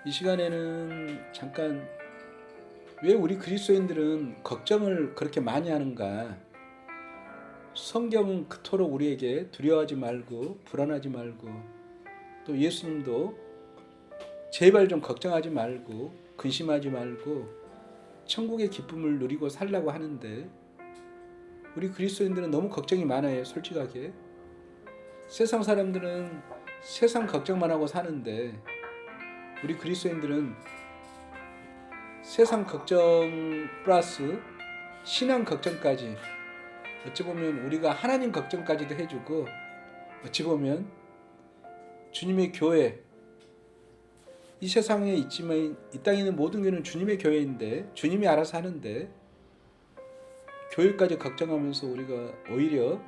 이 시간에는 잠깐 왜 우리 그리스도인들은 걱정을 그렇게 많이 하는가? 성경은 그토록 우리에게 두려워하지 말고 불안하지 말고 또 예수님도 제발 좀 걱정하지 말고 근심하지 말고 천국의 기쁨을 누리고 살라고 하는데 우리 그리스도인들은 너무 걱정이 많아요. 솔직하게 세상 사람들은 세상 걱정만 하고 사는데 우리 그리스도인들은 세상 걱정 플러스 신앙 걱정까지 어찌 보면 우리가 하나님 걱정까지도 해주고 어찌 보면 주님의 교회 이 세상에 있지만 이 땅에 있는 모든 교회는 주님의 교회인데 주님이 알아서 하는데 교회까지 걱정하면서 우리가 오히려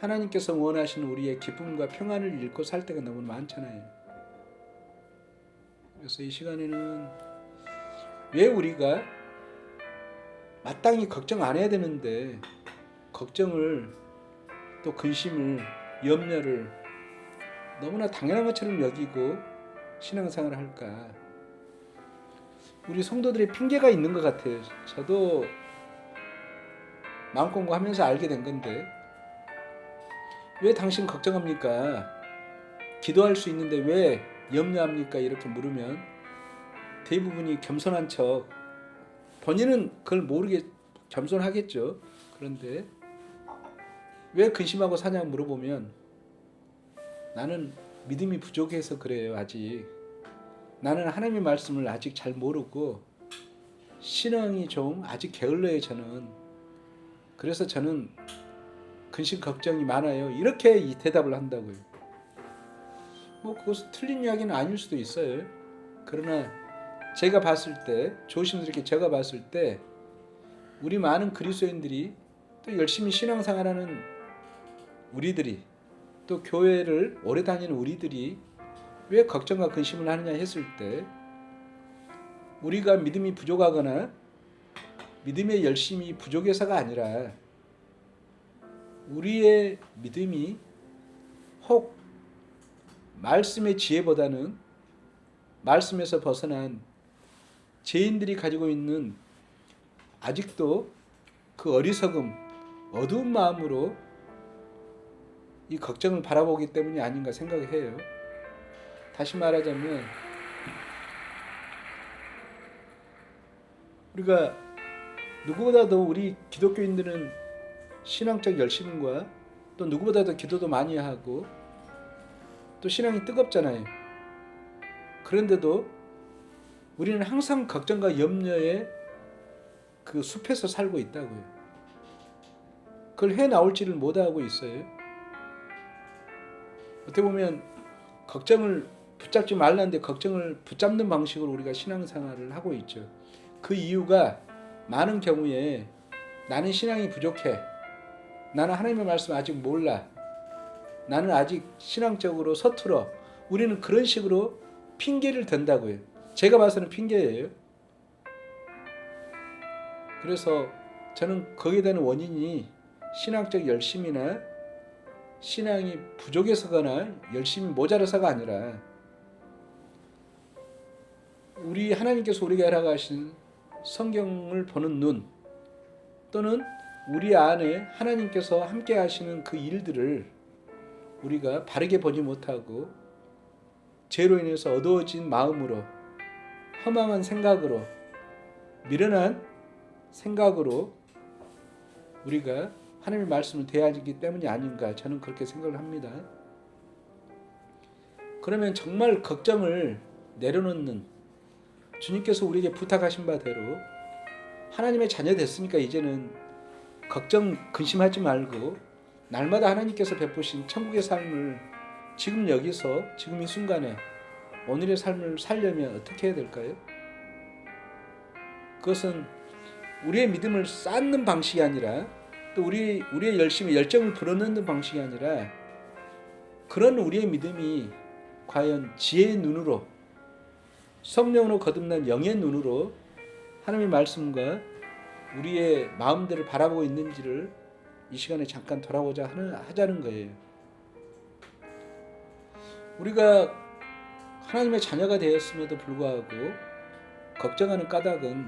하나님께서 원하시는 우리의 기쁨과 평안을 잃고 살 때가 너무 많잖아요. 그래서 이 시간에는 왜 우리가 마땅히 걱정 안 해야 되는데 걱정을 또 근심을 염려를 너무나 당연한 것처럼 여기고 신앙생활을 할까? 우리 성도들의 핑계가 있는 것 같아요. 저도 마음 공부하면서 알게 된 건데 왜 당신 걱정합니까? 기도할 수 있는데 왜 염려합니까? 이렇게 물으면 대부분이 겸손한 척 본인은 그걸 모르게 겸손하겠죠. 그런데 왜 근심하고 사냐고 물어보면 나는 믿음이 부족해서 그래요. 아직 나는 하나님의 말씀을 아직 잘 모르고 신앙이 좀 아직 게을러요. 저는 그래서 저는 근심 걱정이 많아요. 이렇게 이 대답을 한다고요. 뭐 그것은 틀린 이야기는 아닐 수도 있어요. 그러나 제가 봤을 때 조심스럽게 제가 봤을 때 우리 많은 그리스도인들이 또 열심히 신앙생활하는 우리들이 또 교회를 오래 다니는 우리들이 왜 걱정과 근심을 하느냐 했을 때 우리가 믿음이 부족하거나 믿음의 열심이 부족해서가 아니라 우리의 믿음이 혹 말씀의 지혜보다는 말씀에서 벗어난 죄인들이 가지고 있는 아직도 그 어리석음, 어두운 마음으로 이 걱정을 바라보기 때문이 아닌가 생각해요. 다시 말하자면 우리가 누구보다도 우리 기독교인들은 신앙적 열심과 또 누구보다도 기도도 많이 하고 또 신앙이 뜨겁잖아요. 그런데도 우리는 항상 걱정과 염려의 그 숲에서 살고 있다고요. 그걸 해나올지를 못하고 있어요. 어떻게 보면 걱정을 붙잡지 말라는데 걱정을 붙잡는 방식으로 우리가 신앙생활을 하고 있죠. 그 이유가 많은 경우에 나는 신앙이 부족해. 나는 하나님의 말씀 아직 몰라. 나는 아직 신앙적으로 서툴어. 우리는 그런 식으로 핑계를 댄다고요. 제가 봐서는 핑계예요. 그래서 저는 거기에 대한 원인이 신앙적 열심이나 신앙이 부족해서거나 열심히 모자라서가 아니라 우리 하나님께서 우리에게 허락하신 성경을 보는 눈 또는 우리 안에 하나님께서 함께 하시는 그 일들을 우리가 바르게 보지 못하고 죄로 인해서 어두워진 마음으로 허망한 생각으로 미련한 생각으로 우리가 하나님의 말씀을 대하기 때문이 아닌가 저는 그렇게 생각을 합니다. 그러면 정말 걱정을 내려놓는 주님께서 우리에게 부탁하신 바대로 하나님의 자녀 됐으니까 이제는 걱정 근심하지 말고 날마다 하나님께서 베푸신 천국의 삶을 지금 여기서 지금 이 순간에 오늘의 삶을 살려면 어떻게 해야 될까요? 그것은 우리의 믿음을 쌓는 방식이 아니라 또 우리의 열심히 열정을 불어넣는 방식이 아니라 그런 우리의 믿음이 과연 지혜의 눈으로 성령으로 거듭난 영의 눈으로 하나님의 말씀과 우리의 마음들을 바라보고 있는지를 이 시간에 잠깐 돌아보자 하자는 거예요. 우리가 하나님의 자녀가 되었음에도 불구하고 걱정하는 까닭은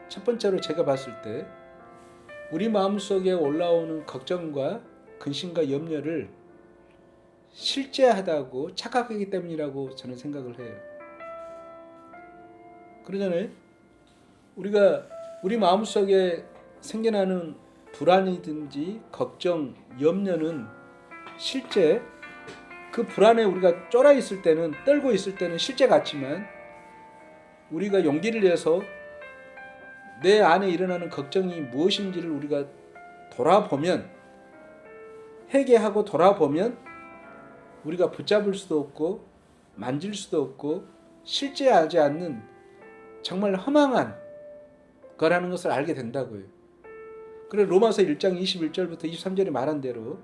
첫 번째로 제가 봤을 때 우리 마음속에 올라오는 걱정과 근심과 염려를 실제하다고 착각하기 때문이라고 저는 생각을 해요. 그러잖아요. 우리가 우리 마음속에 생겨나는 불안이든지 걱정, 염려는 실제 그 불안에 우리가 쫄아 있을 때는, 떨고 있을 때는 실제 같지만 우리가 용기를 내서 내 안에 일어나는 걱정이 무엇인지를 우리가 돌아보면, 회개하고 돌아보면 우리가 붙잡을 수도 없고 만질 수도 없고 실제하지 않는 정말 허망한 거라는 것을 알게 된다고요. 그래서 로마서 1장 21절부터 23절에 말한 대로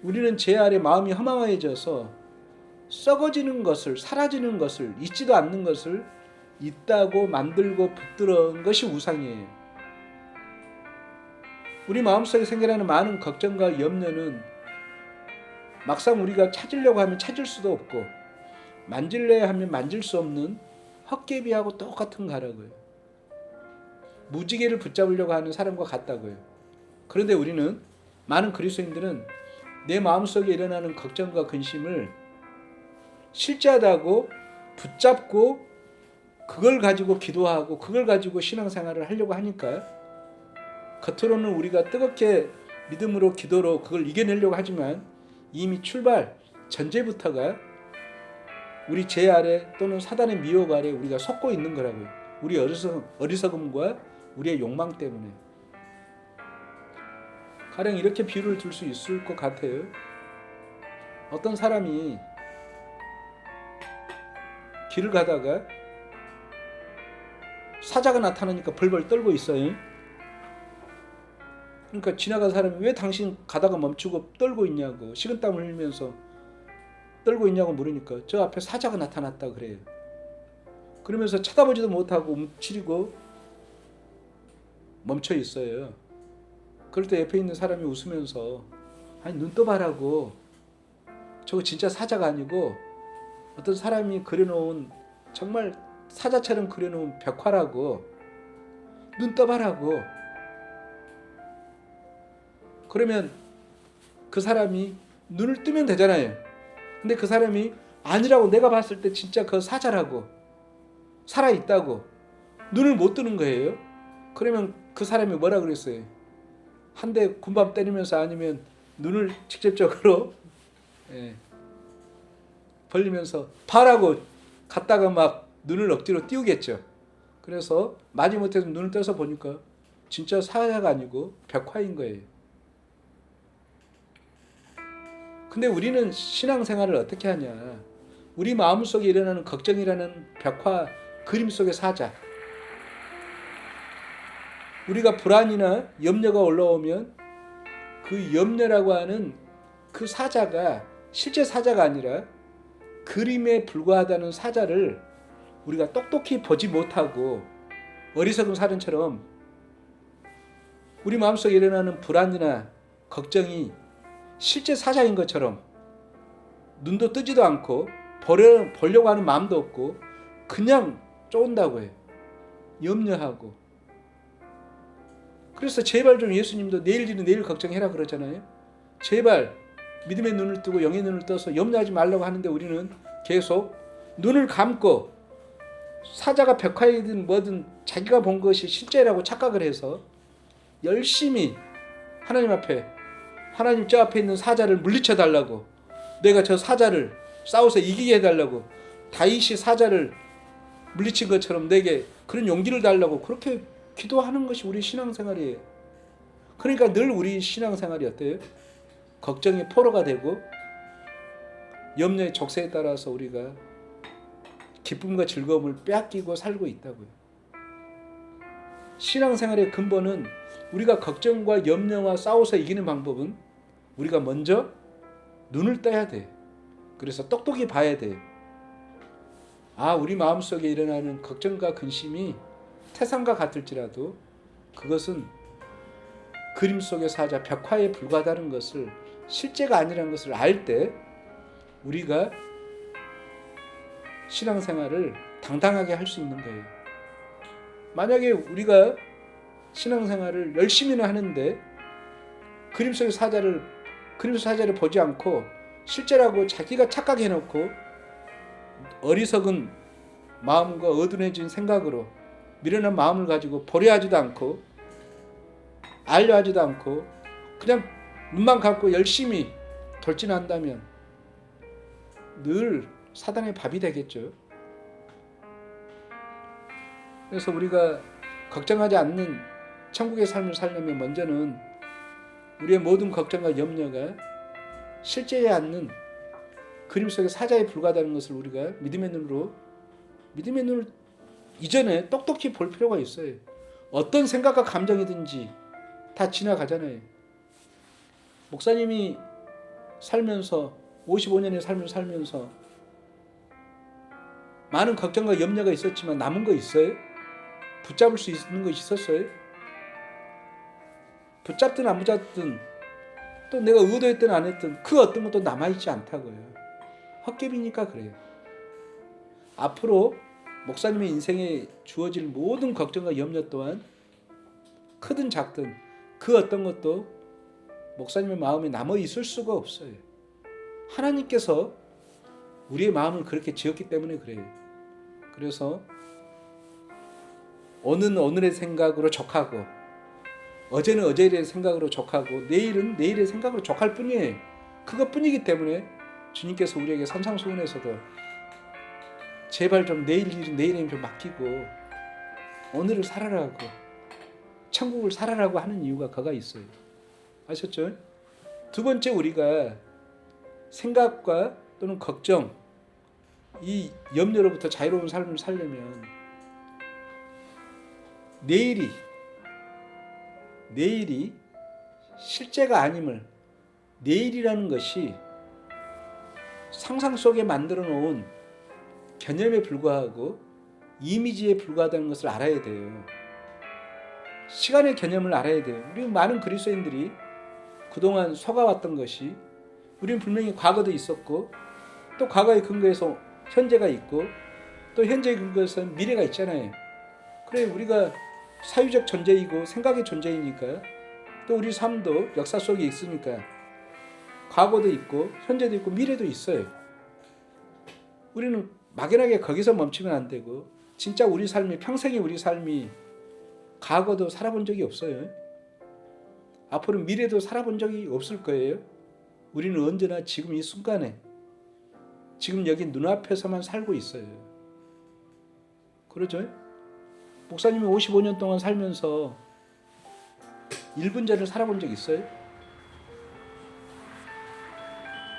우리는 죄 아래 마음이 허망해져서 썩어지는 것을, 사라지는 것을, 있지도 않는 것을 있다고 만들고 붙들어온 것이 우상이에요. 우리 마음속에 생겨나는 많은 걱정과 염려는 막상 우리가 찾으려고 하면 찾을 수도 없고 만질래야 하면 만질 수 없는 헛개비하고 똑같은 거라고요. 무지개를 붙잡으려고 하는 사람과 같다고요. 그런데 우리는, 많은 그리스도인들은 내 마음속에 일어나는 걱정과 근심을 실제하다고 붙잡고 그걸 가지고 기도하고 그걸 가지고 신앙생활을 하려고 하니까 겉으로는 우리가 뜨겁게 믿음으로 기도로 그걸 이겨내려고 하지만 이미 출발 전제부터가 우리 죄 아래 또는 사단의 미혹 아래 우리가 속고 있는 거라고요. 우리 어리석음과 우리의 욕망 때문에. 가령 이렇게 비유를 들 수 있을 것 같아요. 어떤 사람이 길을 가다가 사자가 나타나니까 벌벌 떨고 있어요. 그러니까 지나간 사람이 왜 당신 가다가 멈추고 떨고 있냐고, 식은땀을 흘리면서 떨고 있냐고 물으니까 저 앞에 사자가 나타났다 그래요. 그러면서 쳐다보지도 못하고 움츠리고 멈춰 있어요. 그럴 때 옆에 있는 사람이 웃으면서 아니 눈 떠봐라고, 저거 진짜 사자가 아니고 어떤 사람이 그려놓은 정말 사자처럼 그려놓은 벽화라고, 눈 떠봐라고. 그러면 그 사람이 눈을 뜨면 되잖아요. 근데 그 사람이 아니라고, 내가 봤을 때 진짜 그 사자라고, 살아있다고 눈을 못 뜨는 거예요. 그러면 그 사람이 뭐라 그랬어요? 한 대 군밤 때리면서 아니면 눈을 직접적으로 벌리면서 봐라고 갔다가 막 눈을 억지로 띄우겠죠. 그래서 마지못해서 눈을 떠서 보니까 진짜 사자가 아니고 벽화인 거예요. 근데 우리는 신앙생활을 어떻게 하냐? 우리 마음속에 일어나는 걱정이라는 벽화 그림 속의 사자, 우리가 불안이나 염려가 올라오면 그 염려라고 하는 그 사자가 실제 사자가 아니라 그림에 불과하다는 사자를 우리가 똑똑히 보지 못하고 어리석은 사람처럼 우리 마음속에 일어나는 불안이나 걱정이 실제 사자인 것처럼 눈도 뜨지도 않고 보려고 하는 마음도 없고 그냥 쫓는다고 해요. 염려하고. 그래서 제발 좀 예수님도 내일 일은 내일 걱정해라 그러잖아요. 제발 믿음의 눈을 뜨고 영의 눈을 떠서 염려하지 말라고 하는데 우리는 계속 눈을 감고 사자가 벽화이든 뭐든 자기가 본 것이 실제라고 착각을 해서 열심히 하나님 앞에, 하나님 저 앞에 있는 사자를 물리쳐 달라고, 내가 저 사자를 싸워서 이기게 해달라고, 다윗이 사자를 물리친 것처럼 내게 그런 용기를 달라고 그렇게 기도하는 것이 우리 신앙생활이에요. 그러니까 늘 우리 신앙생활이 어때요? 걱정의 포로가 되고 염려의 족쇄에 따라서 우리가 기쁨과 즐거움을 빼앗기고 살고 있다고요. 신앙생활의 근본은 우리가 걱정과 염려와 싸워서 이기는 방법은 우리가 먼저 눈을 떠야 돼. 그래서 똑똑히 봐야 돼. 아, 우리 마음속에 일어나는 걱정과 근심이 태산과 같을지라도 그것은 그림 속의 사자, 벽화에 불과하다는 것을, 실제가 아니라는 것을 알 때 우리가 신앙생활을 당당하게 할 수 있는 거예요. 만약에 우리가 신앙생활을 열심히는 하는데 그림 속의 사자를 보지 않고 실제라고 자기가 착각해놓고 어리석은 마음과 어둔해진 생각으로 미련한 마음을 가지고 보려 하지도 않고 알려 하지도 않고 그냥 눈만 감고 열심히 돌진한다면 늘 사단의 밥이 되겠죠. 그래서 우리가 걱정하지 않는 천국의 삶을 살려면 먼저는 우리의 모든 걱정과 염려가 실제에 않는 그림 속의 사자에 불과하다는 것을 우리가 믿음의 눈으로 이전에 똑똑히 볼 필요가 있어요. 어떤 생각과 감정이든지 다 지나가잖아요. 목사님이 살면서 55년의 삶을 살면서 많은 걱정과 염려가 있었지만 남은 거 있어요? 붙잡을 수 있는 거 있었어요? 붙잡든 안 붙잡든 또 내가 의도했든 안 했든 그 어떤 것도 남아있지 않다고요. 헛개비니까 그래요. 앞으로 목사님의 인생에 주어질 모든 걱정과 염려 또한 크든 작든 그 어떤 것도 목사님의 마음에 남아있을 수가 없어요. 하나님께서 우리의 마음을 그렇게 지었기 때문에 그래요. 그래서 오늘은 오늘의 생각으로 족하고 어제는 어제의 생각으로 족하고 내일은 내일의 생각으로 족할 뿐이에요. 그것뿐이기 때문에 주님께서 우리에게 산상수훈에서도 제발 좀 내일 일은 내일에 좀 맡기고 오늘을 살아라고 천국을 살아라고 하는 이유가 그가 있어요. 아셨죠? 두 번째, 우리가 생각과 또는 걱정, 이 염려로부터 자유로운 삶을 살려면 내일이 실제가 아님을, 내일이라는 것이 상상 속에 만들어 놓은 개념에 불과하고 이미지에 불과하다는 것을 알아야 돼요. 시간의 개념을 알아야 돼요. 우리 많은 그리스도인들이 그동안 속아왔던 것이, 우리는 분명히 과거도 있었고 또 과거의 근거에서 현재가 있고 또 현재의 근거에서 미래가 있잖아요. 그래, 우리가 사유적 존재이고 생각의 존재이니까 또 우리 삶도 역사 속에 있으니까 과거도 있고 현재도 있고 미래도 있어요. 우리는 막연하게 거기서 멈추면 안 되고 진짜 우리 삶이, 평생의 우리 삶이 과거도 살아본 적이 없어요. 앞으로 미래도 살아본 적이 없을 거예요. 우리는 언제나 지금 이 순간에, 지금 여기 눈앞에서만 살고 있어요. 그러죠? 목사님이 55년 동안 살면서 1분 전을 살아본 적 있어요?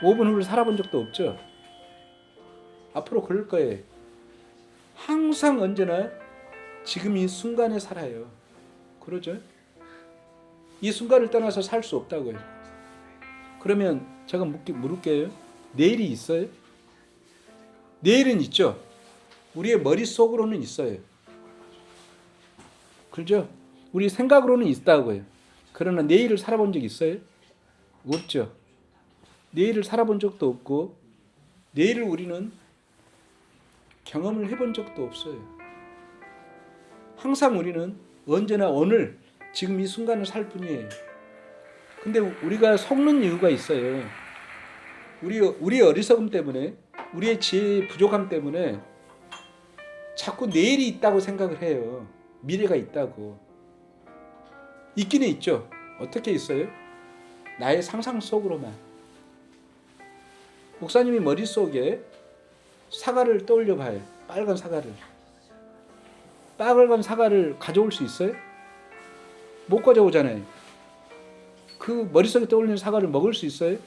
5분 후를 살아본 적도 없죠? 앞으로 그럴 거예요. 항상 언제나 지금 이 순간에 살아요. 그러죠? 이 순간을 떠나서 살 수 없다고요. 그러면 제가 물을게요. 내일이 있어요? 내일은 있죠. 우리의 머릿속으로는 있어요. 그렇죠? 우리 생각으로는 있다고요. 그러나 내일을 살아본 적 있어요? 없죠. 내일을 살아본 적도 없고 내일을 우리는 경험을 해본 적도 없어요. 항상 우리는 언제나 오늘, 지금 이 순간을 살 뿐이에요. 근데 우리가 속는 이유가 있어요. 우리의 어리석음 때문에, 우리의 지혜의 부족함 때문에 자꾸 내일이 있다고 생각을 해요. 미래가 있다고. 있기는 있죠. 어떻게 있어요? 나의 상상 속으로만. 목사님이 머릿속에 사과를 떠올려 봐요. 빨간 사과를. 빨간 사과를 가져올 수 있어요? 못 가져오잖아요. 그 머릿속에 떠올리는 사과를 먹을 수 있어요?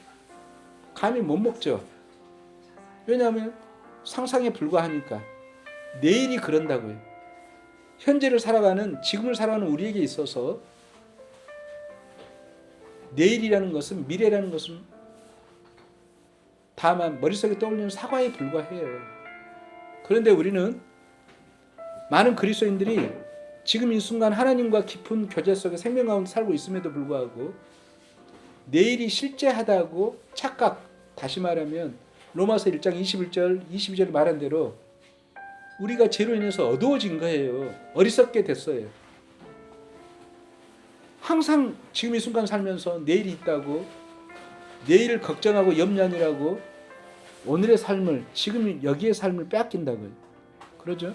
감히 못 먹죠. 왜냐하면 상상에 불과하니까. 내일이 그런다고요. 현재를 살아가는, 지금을 살아가는 우리에게 있어서 내일이라는 것은, 미래라는 것은 다만 머릿속에 떠올리는 사과에 불과해요. 그런데 우리는, 많은 그리스도인들이 지금 이 순간 하나님과 깊은 교제 속에 생명 가운데 살고 있음에도 불구하고 내일이 실제하다고 착각, 다시 말하면 로마서 1장 21절 22절 말한 대로 우리가 죄로 인해서 어두워진 거예요. 어리석게 됐어요. 항상 지금 이 순간 살면서 내일이 있다고, 내일을 걱정하고 염려하느라고 오늘의 삶을, 지금 여기의 삶을 빼앗긴다고요. 그러죠?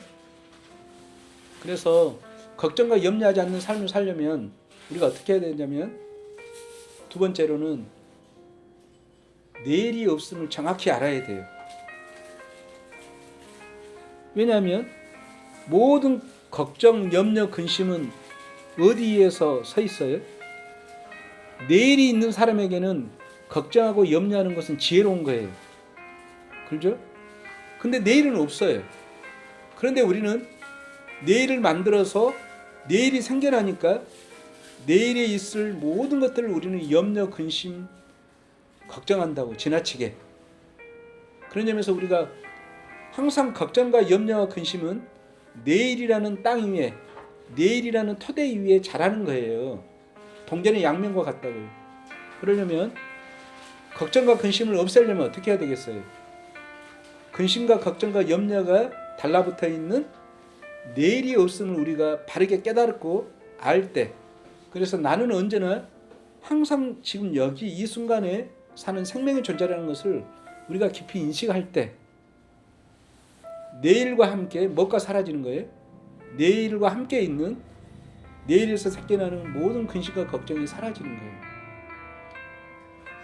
그래서 걱정과 염려하지 않는 삶을 살려면 우리가 어떻게 해야 되냐면, 두 번째로는 내일이 없음을 정확히 알아야 돼요. 왜냐하면 모든 걱정, 염려, 근심은 어디에서 서 있어요? 내일이 있는 사람에게는 걱정하고 염려하는 것은 지혜로운 거예요. 그렇죠? 근데 내일은 없어요. 그런데 우리는 내일을 만들어서 내일이 생겨나니까 내일에 있을 모든 것들을 우리는 염려, 근심, 걱정한다고 지나치게. 그런 점에서 우리가 항상 걱정과 염려와 근심은 내일이라는 땅 위에, 내일이라는 토대 위에 자라는 거예요. 동전의 양면과 같다고요. 그러려면 걱정과 근심을 없애려면 어떻게 해야 되겠어요? 근심과 걱정과 염려가 달라붙어 있는 내일이 없음을 우리가 바르게 깨닫고 알 때, 그래서 나는 언제나 항상 지금 여기 이 순간에 사는 생명의 존재라는 것을 우리가 깊이 인식할 때 내일과 함께 뭐가 사라지는 거예요? 내일과 함께 있는, 내일에서 생겨나는 모든 근심과 걱정이 사라지는 거예요.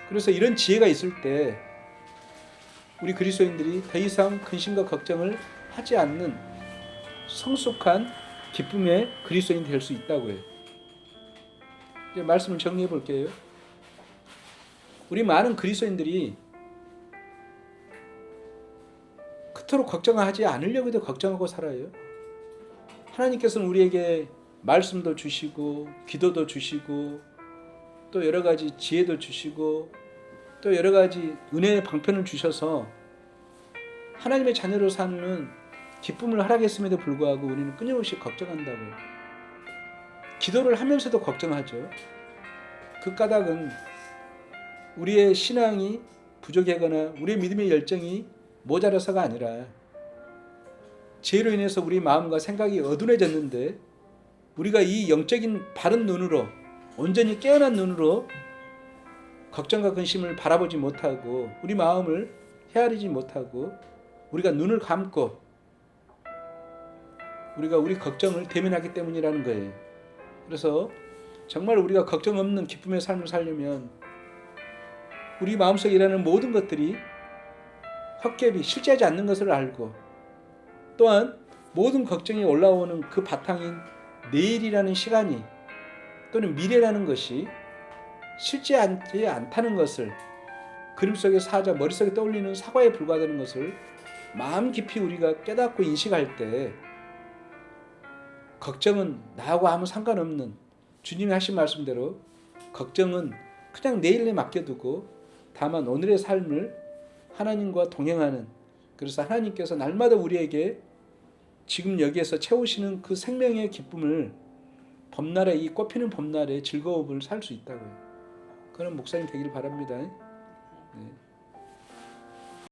그래서 이런 지혜가 있을 때 우리 그리스도인들이 더 이상 근심과 걱정을 하지 않는 성숙한 기쁨의 그리스도인이 될 수 있다고요. 이제 말씀을 정리해 볼게요. 우리 많은 그리스도인들이 그토록 걱정하지 않으려고 해도 걱정하고 살아요. 하나님께서는 우리에게 말씀도 주시고 기도도 주시고 또 여러 가지 지혜도 주시고 또 여러 가지 은혜의 방편을 주셔서 하나님의 자녀로 사는 기쁨을 허락했음에도 불구하고 우리는 끊임없이 걱정한다고요. 기도를 하면서도 걱정하죠. 그 까닭은 우리의 신앙이 부족하거나 우리의 믿음의 열정이 모자라서가 아니라 죄로 인해서 우리 마음과 생각이 어두워졌는데 우리가 이 영적인 바른 눈으로, 온전히 깨어난 눈으로 걱정과 근심을 바라보지 못하고 우리 마음을 헤아리지 못하고 우리가 눈을 감고 우리가 우리 걱정을 대면하기 때문이라는 거예요. 그래서 정말 우리가 걱정 없는 기쁨의 삶을 살려면 우리 마음속에 일어나는 모든 것들이 헛개비, 실제하지 않는 것을 알고, 또한 모든 걱정이 올라오는 그 바탕인 내일이라는 시간이 또는 미래라는 것이 실제하지 않다는 것을, 그림 속의 사자, 머릿속에 떠올리는 사과에 불과하다는 것을 마음 깊이 우리가 깨닫고 인식할 때 걱정은 나하고 아무 상관없는, 주님이 하신 말씀대로 걱정은 그냥 내일에 맡겨두고 다만 오늘의 삶을 하나님과 동행하는, 그래서 하나님께서 날마다 우리에게 지금 여기에서 채우시는 그 생명의 기쁨을 봄날에, 이 꽃피는 봄날에 즐거움을 살 수 있다고요. 그런 목사님 되길 바랍니다. 네.